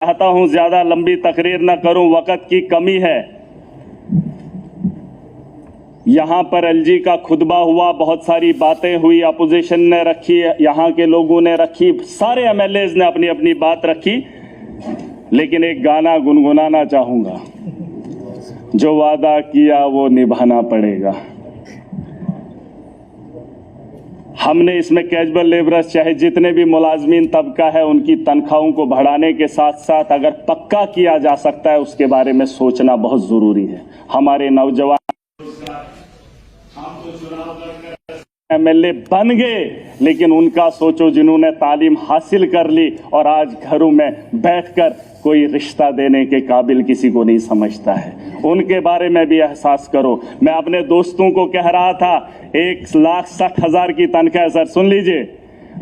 चाहता हूं ज्यादा लंबी तकरीर न करूं, वक्त की कमी है। यहां पर एलजी का खुतबा हुआ, बहुत सारी बातें हुई, अपोजिशन ने रखी, यहां के लोगों ने रखी, सारे एमएलएज ने अपनी अपनी बात रखी। लेकिन एक गाना गुनगुनाना चाहूंगा, जो वादा किया वो निभाना पड़ेगा। हमने इसमें कैजुअल लेबरर्स चाहे जितने भी मुलाजमीन तबका है उनकी तनख्वाहों को बढ़ाने के साथ साथ अगर पक्का किया जा सकता है उसके बारे में सोचना बहुत जरूरी है। हमारे नौजवान हम तो चुनाव लड़कर एमएलए बन गए, लेकिन उनका सोचो जिन्होंने तालीम हासिल कर ली और आज घरों में बैठकर कोई रिश्ता देने के काबिल किसी को नहीं समझता है, उनके बारे में भी एहसास करो। मैं अपने दोस्तों को कह रहा था 1,60,000 की तनख्वाह, सर सुन लीजिए,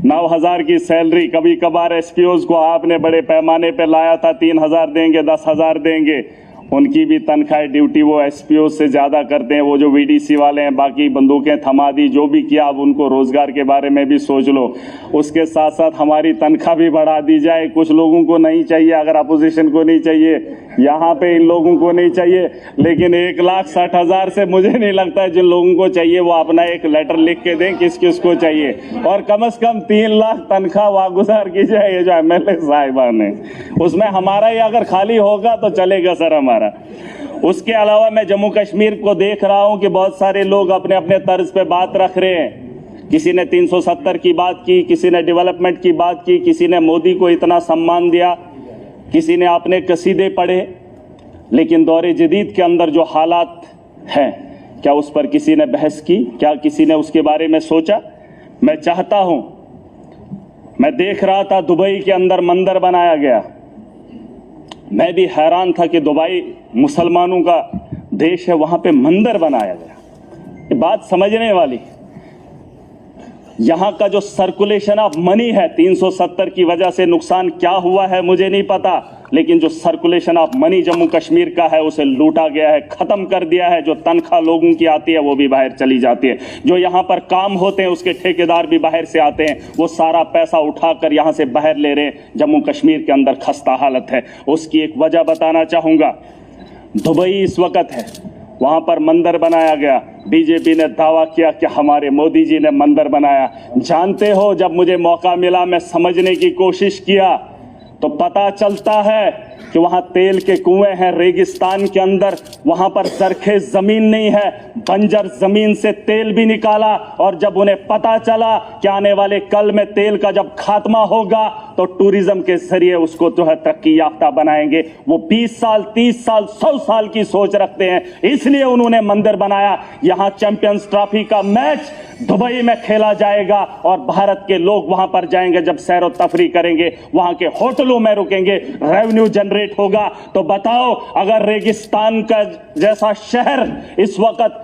9,000 की सैलरी, कभी कभार एसपीओज को आपने बड़े पैमाने पे लाया था 3,000 देंगे, 10,000 देंगे, उनकी भी तनख्वाह ड्यूटी वो एसपीओ से ज्यादा करते हैं। वो जो वीडीसी वाले हैं, बाकी बंदूकें थमा दी, जो भी किया, अब उनको रोजगार के बारे में भी सोच लो। उसके साथ साथ हमारी तनख्वाह भी बढ़ा दी जाए। कुछ लोगों को नहीं चाहिए, अगर अपोजिशन को नहीं चाहिए, यहाँ पे इन लोगों को नहीं चाहिए, लेकिन 1,60,000 से मुझे नहीं लगता है जिन लोगों को चाहिए वो अपना एक लेटर लिख के दें किस किस को चाहिए, और कम से कम 3 लाख तनख्वाह वागुजार की जाए। ये जो एमएलए साहिबान है उसमें हमारा ये अगर खाली होगा तो चलेगा सर हमारा। उसके अलावा मैं जम्मू कश्मीर को देख रहा हूं कि बहुत सारे लोग अपने अपने तर्ज पे बात रख रहे हैं। किसी ने 370 की बात की, किसी ने डेवलपमेंट की बात की, किसी ने मोदी को इतना सम्मान दिया, किसी ने अपने कसीदे पढ़े। लेकिन दौरे जदीद के अंदर जो हालात हैं, क्या उस पर किसी ने बहस की? क्या किसी ने उसके बारे में सोचा? मैं चाहता हूं, मैं देख रहा था दुबई के अंदर मंदिर बनाया गया, मैं भी हैरान था कि दुबई मुसलमानों का देश है, वहां पे मंदिर बनाया गया। ये बात समझने वाली। यहां का जो सर्कुलेशन ऑफ मनी है, 370 की वजह से नुकसान क्या हुआ है मुझे नहीं पता, लेकिन जो circulation of money Jammu Kashmir का है उसे लूटा गया है, खत्म कर दिया है। जो तनख्वाह लोगों की आती है वो भी बाहर चली जाती है। जो यहां पर काम होते हैं उसके ठेकेदार भी बाहर से आते हैं, वो सारा पैसा उठाकर यहां से बाहर ले रहे हैं। जम्मू कश्मीर के अंदर खस्ता हालत है। उसकी एक वजह बताना चाहूंगा। दुबई इस वक्त है, वहां पर मंदिर बनाया गया, बीजेपी ने दावा किया कि हमारे मोदी जी ने मंदिर बनाया। जानते हो, जब मुझे मौका मिला मैं समझने की कोशिश किया तो पता चलता है कि वहां तेल के कुएं हैं रेगिस्तान के अंदर, वहां पर सरखे जमीन नहीं है, बंजर जमीन से तेल भी निकाला। और जब उन्हें पता चला कि आने वाले कल में तेल का जब खात्मा होगा तो टूरिज्म के जरिए उसको जो है तरक्की याफ्ता बनाएंगे। वो 20 साल, 30 साल, 100 साल की सोच रखते हैं, इसलिए उन्होंने मंदिर बनाया। यहां चैंपियंस ट्रॉफी का मैच दुबई में खेला जाएगा और भारत के लोग वहां पर जाएंगे, जब सैर और तफरी करेंगे, वहां के होटलों में रुकेंगे, रेवेन्यू जनरेट होगा। तो बताओ, अगर रेगिस्तान का जैसा शहर इस वक्त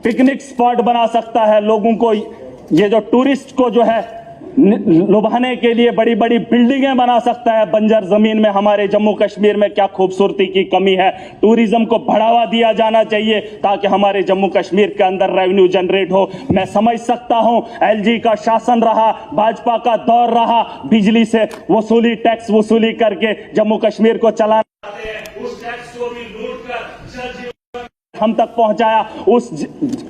पिकनिक स्पॉट बना सकता है, लोगों को, ये जो टूरिस्ट को जो है लुभाने के लिए बड़ी बड़ी बिल्डिंगें बना सकता है बंजर जमीन में, हमारे जम्मू कश्मीर में क्या खूबसूरती की कमी है? टूरिज्म को बढ़ावा दिया जाना चाहिए ताकि हमारे जम्मू कश्मीर के अंदर रेवेन्यू जनरेट हो। मैं समझ सकता हूं, एलजी का शासन रहा, भाजपा का दौर रहा, बिजली से वसूली, टैक्स वसूली करके जम्मू कश्मीर को चलाना, उस टैक्स को भी लूट कर हम तक पहुंचाया। उस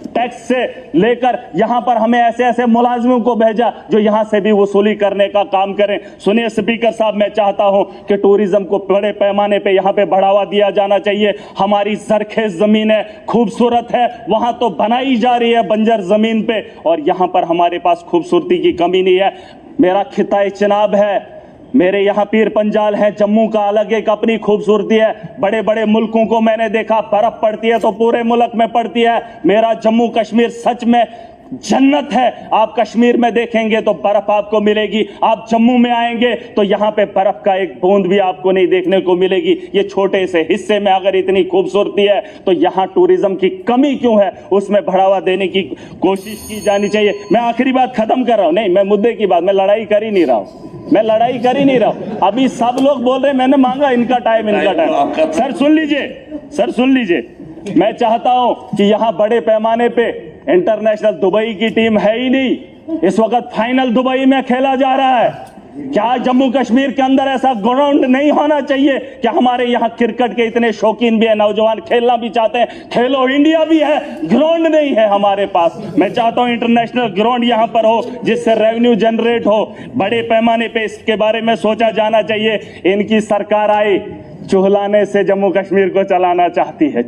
टैक्स से लेकर यहां पर हमें ऐसे ऐसे मुलाजिमों को भेजा जो यहां से भी वसूली करने का काम करें। सुनिए स्पीकर साहब, मैं चाहता हूं कि टूरिज्म को बड़े पैमाने पे यहां पे बढ़ावा दिया जाना चाहिए। हमारी सरखेज जमीनें खूबसूरत है, वहां तो बनाई जा रही है बंजर जमीन पे, और यहां पर हमारे पास खूबसूरती की कमी नहीं है। मेरा खिताए चिनाब है, मेरे यहाँ पीर पंजाल है, जम्मू का अलग एक अपनी खूबसूरती है। बड़े बड़े मुल्कों को मैंने देखा, बर्फ पड़ती है तो पूरे मुल्क में पड़ती है। मेरा जम्मू कश्मीर सच में जन्नत है। आप कश्मीर में देखेंगे तो बर्फ आपको मिलेगी, आप जम्मू में आएंगे तो यहाँ पे बर्फ का एक बूंद भी आपको नहीं देखने को मिलेगी। ये छोटे से हिस्से में अगर इतनी खूबसूरती है तो यहाँ टूरिज्म की कमी क्यों है? उसमें बढ़ावा देने की कोशिश की जानी चाहिए। मैं आखिरी बात खत्म कर रहा हूँ, नहीं मैं मुद्दे की बात, मैं लड़ाई कर ही नहीं रहा हूँ, मैं लड़ाई कर ही नहीं रहा हूं। अभी सब लोग बोल रहे हैं मैंने मांगा इनका टाइम, इनका टाइम। सर सुन लीजिए, सर सुन लीजिए, मैं चाहता हूं कि यहां बड़े पैमाने पे इंटरनेशनल, दुबई की टीम है ही नहीं इस वक्त, फाइनल दुबई में खेला जा रहा है। क्या जम्मू कश्मीर के अंदर ऐसा ग्राउंड नहीं होना चाहिए कि हमारे यहाँ क्रिकेट के इतने शौकीन भी है, नौजवान खेलना भी चाहते हैं, खेलो इंडिया भी है, ग्राउंड नहीं है हमारे पास। मैं चाहता हूं इंटरनेशनल ग्राउंड यहाँ पर हो जिससे रेवेन्यू जनरेट हो, बड़े पैमाने पे इसके बारे में सोचा जाना चाहिए। इनकी सरकार आई चुहलाने से जम्मू कश्मीर को चलाना चाहती है,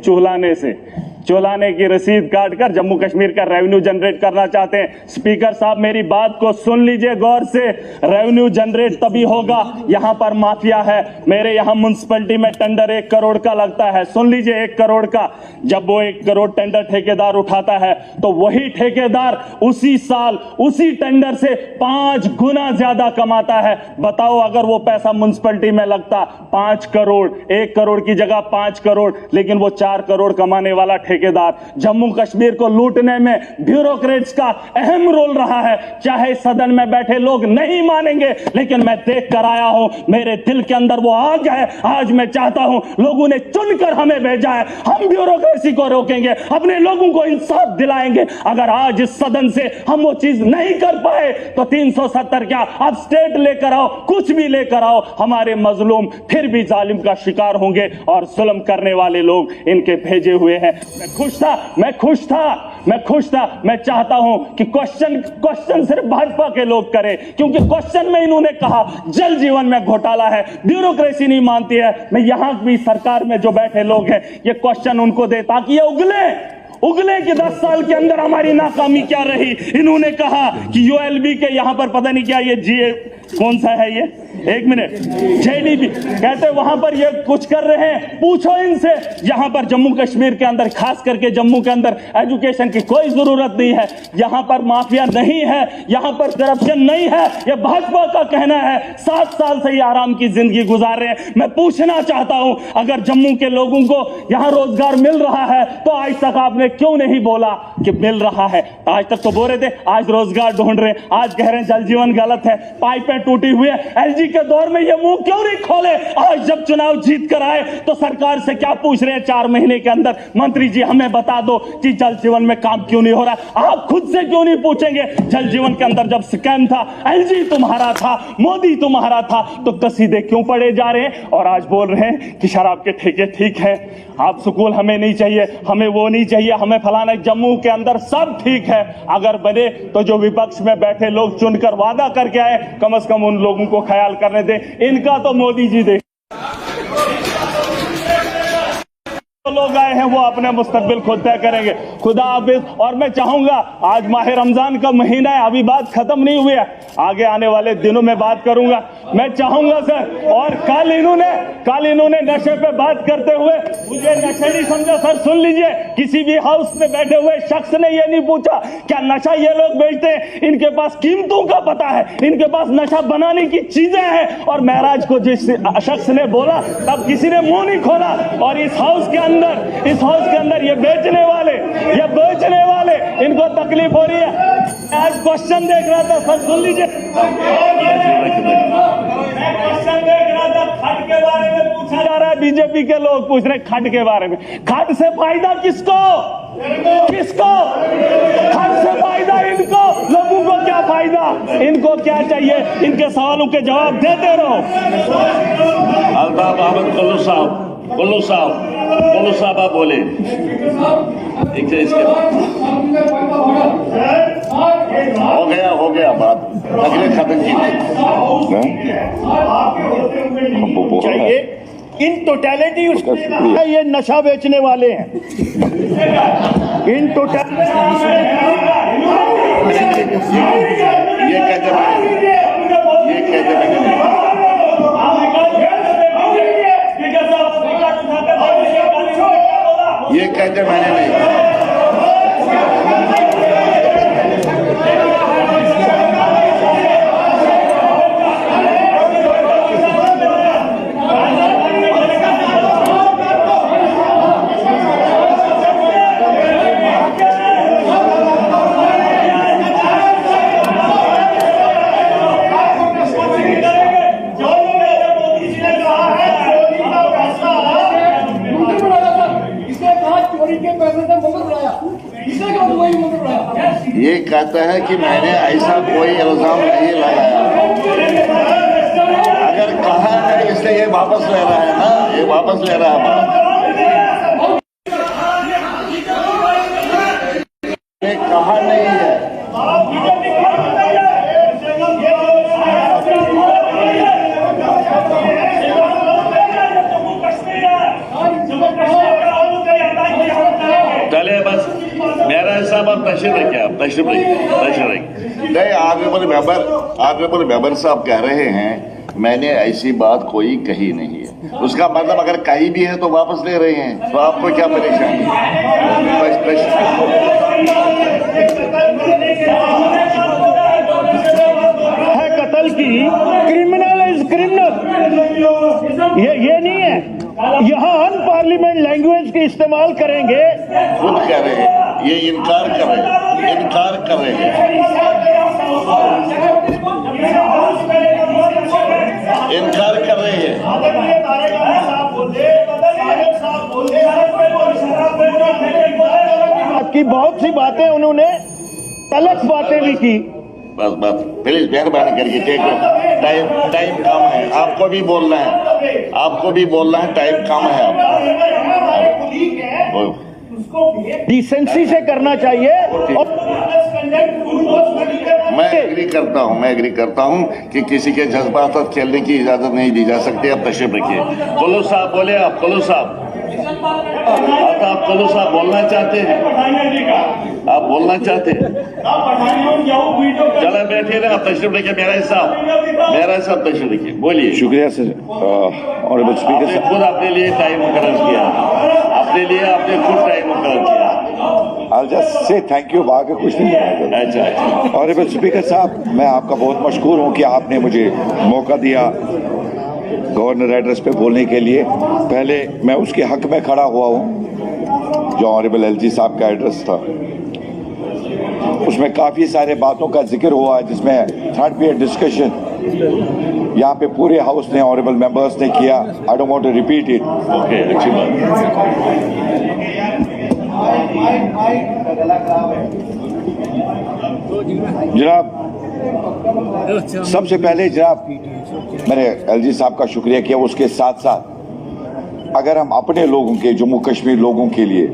चुहलाने की रसीद काट कर जम्मू कश्मीर का रेवेन्यू जनरेट करना चाहते हैं। स्पीकर साहब मेरी बात को सुन लीजिए गौर से, रेवेन्यू जनरेट तभी होगा, यहाँ पर माफिया है। मेरे यहाँ म्युनिसिपैलिटी में टेंडर 1 करोड़ का लगता है, सुन लीजिए 1 करोड़ का। जब वो 1 करोड़ टेंडर ठेकेदार उठाता है तो वही ठेकेदार उसी साल उसी टेंडर से 5 गुना ज्यादा कमाता है। बताओ अगर वो पैसा म्युनिसिपैलिटी में लगता 5 करोड़, 1 करोड़ की जगह 5 करोड़, लेकिन वो 4 करोड़ कमाने वाला ठेकेदार जम्मू कश्मीर को लूटने में ब्यूरोक्रेट्स का अहम रोल रहा है। चाहे सदन में बैठे लोग नहीं मानेंगे, लेकिन मैं देख कर आया हूं, मेरे दिल के अंदर वो आग है। आज मैं चाहता हूं, लोगों ने चुनकर हमें भेजा है, हम ब्यूरोक्रेसी को रोकेंगे, अपने लोगों को इंसाफ दिलाएंगे। अगर आज इस सदन से हम वो चीज नहीं कर पाए तो 370 क्या, अब स्टेट लेकर आओ, कुछ भी लेकर आओ, हमारे मजलूम फिर भी जालिम का शिकार होंगे और जुल्म करने वाले लोग इनके भेजे हुए हैं। मैं खुश था। मैं चाहता हूं कि क्वेश्चन सिर्फ भाजपा के लोग करें, क्योंकि क्वेश्चन में इन्होंने कहा जल जीवन में घोटाला है, ब्यूरोक्रेसी नहीं मानती है। मैं यहां भी सरकार में जो बैठे लोग हैं ये क्वेश्चन उनको दे ताकि ये उगले कि 10 साल के अंदर हमारी नाकामी क्या रही। इन्होंने कहा कि यूएलबी के यहां पर पता नहीं क्या ये जीए कौन सा है, ये 1 मिनट, जेडीबी कहते वहां पर ये कुछ कर रहे हैं, पूछो इनसे। यहां पर जम्मू कश्मीर के अंदर, खास करके जम्मू के अंदर एजुकेशन की कोई जरूरत नहीं है, यहां पर माफिया नहीं है, यहां पर करप्शन नहीं है, ये भाजपा का कहना है। 7 साल से ये आराम की जिंदगी गुजार रहे हैं। मैं पूछना चाहता हूं, अगर जम्मू के लोगों को यहां रोजगार मिल रहा है तो आज तक आपने क्यों नहीं बोला कि मिल रहा है? आज तक तो बोल रहे थे, आज रोजगार ढूंढ रहे, आज कह रहे हैं जल जीवन गलत है, पाइपें टूटी हुई है। एलजी के दौर में ये मुंह क्यों नहीं खोले? आज जब चुनाव जीत कर आए तो सरकार से क्या पूछ रहे हैं 4 महीने के अंदर, मंत्री जी हमें बता दो कि जल जीवन में काम क्यों नहीं हो रहा। आप खुद से क्यों नहीं पूछेंगे? जल जीवन के अंदर जब स्कैम था, एलजी तुम्हारा था, मोदी तुम्हारा था, तो कसीदे क्यों पड़े जा रहे हैं? और आज बोल रहे हैं कि शराब के ठेके ठीक है, आप स्कूल हमें नहीं चाहिए, हमें वो नहीं चाहिए, हमें फलाना। जम्मू के अंदर सब ठीक है, अगर बने तो जो विपक्ष में बैठे लोग चुनकर वादा करके आए, कम से कम उन लोगों को ख्याल करने दें। इनका तो मोदी जी देख लोग आए हैं, वो अपने मुस्तकबिल खुद तय करेंगे। खुदा हाफिज। और मैं चाहूंगा, आज माह रमजान का महीना है, अभी बात खत्म नहीं हुई है, आगे आने वाले दिनों में बात करूंगा। मैं चाहूंगा सर, और कल इन्होंने नशे पे बात करते हुए मुझे नशेड़ी समझा। सर सुन लीजिए, किसी भी हाउस में बैठे हुए शख्स ने ये नहीं पूछा क्या नशा ये लोग बेचते हैं, इनके पास कीमतों का पता है, इनके पास नशा बनाने की चीजें हैं। और महराज को जिस शख्स ने बोला तब किसी ने मुंह नहीं खोला। और इस हाउस के अंदर ये बेचने वाले इनको तकलीफ हो रही है। आज क्वेश्चन देख रहा था, सर सुन लीजिए, क्वेश्चन देख रहा था, खट के बारे में पूछा जा रहा है, बीजेपी के लोग पूछ रहे खट के बारे में। खट से फायदा किसको? खट से फायदा इनको, लोगों को क्या फायदा, इनको क्या चाहिए? इनके सवालों के जवाब देते रहो। अल्ताफ अहमद कुल्लू साहब आप बोले। हो गया बात, अगले खत्म की इन टोटलिटी ये नशा बेचने वाले हैं। इन टोटलिटी ये कहते मैंने नहीं। ये कहता है कि मैंने ऐसा कोई इल्जाम नहीं लगाया। इसलिए ये वापस ले रहा है ना, ये वापस ले रहा है बात। ये कहा नहीं है। चले बस मेरा हिसाब आप तशरीफ रखिए, आप तशरीफ रखिए। नहीं, ऑनरेबल मेंबर साहब कह रहे हैं मैंने ऐसी बात कोई कही नहीं है, उसका मतलब अगर कही भी है तो वापस ले रहे हैं, तो आपको क्या परेशानी है? कत्ल की क्रिमिनल इज क्रिमिनल, ये नहीं है। यहाँ अनपार्लियामेंट लैंग्वेज के इस्तेमाल करेंगे। खुद कह रहे हैं, ये इनकार कर रहे हैं, इनकार कर रहे हैं, इनकार कर रहे हैं। की बहुत सी बातें उन्होंने तलख बातें भी की। बस बस प्लीज मेहरबानी करके टेक टाइम कम है, आपको भी बोलना है, आपको भी बोलना है, टाइम कम है। आप डिसेंसी से करना चाहिए। और मैं एग्री करता हूं कि किसी के जज्बात पर खेलने की इजाजत नहीं दी जा सकती। आप तशरीफ रखिए। कुल्लू साहब बोले, आप कुल्लू साहब, आप कुल्लू साहब बोलना चाहते हैं, आप बोलना चाहते हैं, चलो बैठिए ना, आप तशरीफ रखिए। मेरा हिसाब तशरीफ रखिए, बोलिए। शुक्रिया सर। ऑनरेबल स्पीकर आपने खुद अपने लिए टाइम मुकर्रर किया, आपने खुद टाइम मुकर्रर किया। I'll just say thank you, आगे कुछ नहीं कहना। अच्छा। ऑनरेबल स्पीकर साहब, मैं आपका बहुत मशकूर हूँ कि आपने मुझे मौका दिया गवर्नर एड्रेस पे बोलने के लिए। पहले मैं उसके हक में खड़ा हुआ हूँ जो ऑनरेबल एलजी साहब का एड्रेस था, उसमें काफ़ी सारे बातों का जिक्र हुआ है, जिसमें थर्ड पीरियड डिस्कशन यहाँ पे पूरे हाउस ने, ऑनरेबल मेंबर्स ने किया। I don't want to repeat it. Okay, अच्छी बात। जनाब, सबसे पहले जनाब मैंने एलजी साहब का शुक्रिया किया। उसके साथ साथ अगर हम अपने लोगों के, जम्मू कश्मीर लोगों के लिए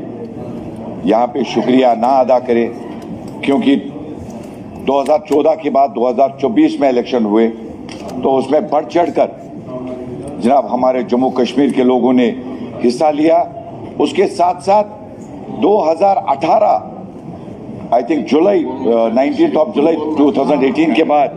यहाँ पे शुक्रिया ना अदा करें, क्योंकि 2014 के बाद 2024 में इलेक्शन हुए तो उसमें बढ़ चढ़कर जनाब हमारे जम्मू कश्मीर के लोगों ने हिस्सा लिया। उसके साथ साथ 2018 आई थिंक जुलाई 19 जुलाई 2018 के बाद